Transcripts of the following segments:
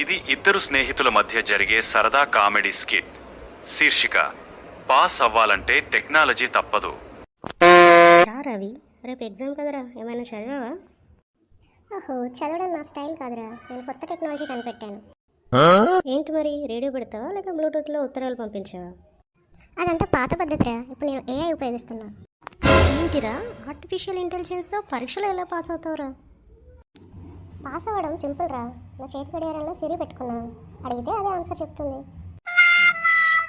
ఇది ఇద్దరు స్నేహితుల మధ్య జరిగే సరదా కామెడీ స్కిట్. శీర్షిక పాస్ అవ్వాలంటే టెక్నాలజీ తప్పదు. రా రవి, రేపు ఎగ్జామ్ కదరా, ఏమైనా చదివావా? ఓహో, చదవడం నా స్టైల్ కాదురా. నేను కొత్త టెక్నాలజీ కనిపెట్టాను. ఏంటి మరి, రేడియో పెడతావా లేక బ్లూటూత్లో ఉత్తరాలు పంపించావా? అదంతా పాత పద్ధతిరా. ఇప్పుడు నేను ఏఐ ఉపయోగిస్తున్నా. ఏంటిరా, ఆర్టిఫిషియల్ ఇంటెలిజెన్స్తో పరీక్షలు ఎలా పాస్ అవుతావురా? పాస్ అవ్వడం సింపుల్ రా. నా చేతి గడియారంలో సిరి పెట్టుకున్నా, అడిగితే అదే ఆన్సర్ చెప్తుంది.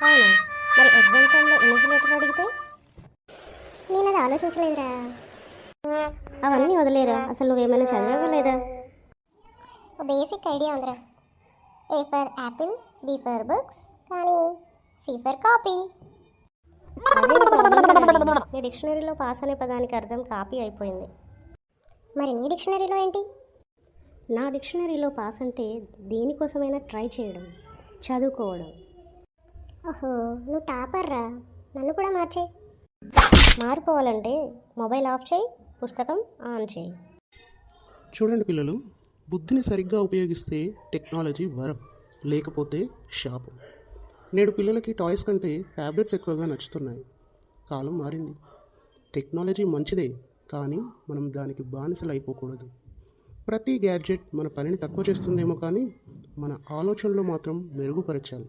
అవునా, మరి ఎగ్జామ్ టైంలో ఇన్విజిలేటర్ అడిగితే? నేను అది ఆలోచించలేదురా. అవన్నీ వదిలేరా, అసలు నువ్వేమైనా చదివావా లేదా? ఓ బేసిక్ ఐడియా ఉందిరా. A for apple, B for books, కానీ సి ఫర్ కాపీ. నీ డిక్షనరీలో పాస్ అనే పదానికి అర్థం కాపీ అయిపోయింది. మరి నీ డిక్షనరీలో ఏంటి? నా డిక్షనరీలో పాస్ అంటే దేనికోసమైనా ట్రై చేయడం, చదువుకోవడం. ఓహో, నువ్వు టాపర్ రా. నన్ను కూడా మార్చే. మారిపోవాలంటే మొబైల్ ఆఫ్ చేయి, పుస్తకం ఆన్ చేయి. చూడండి పిల్లలు, బుద్ధిని సరిగ్గా ఉపయోగిస్తే టెక్నాలజీ వరం, లేకపోతే శాపం. నేడు పిల్లలకి టాయ్స్ కంటే ట్యాబ్లెట్స్ ఎక్కువగా నచ్చుతున్నాయి. కాలం మారింది. టెక్నాలజీ మంచిదే, కానీ మనం దానికి బానిసలు అయిపోకూడదు. ప్రతి గ్యాడ్జెట్ మన పనిని తక్కువ చేస్తుందేమో, కానీ మన ఆలోచనలు మాత్రం మెరుగుపరచాలి.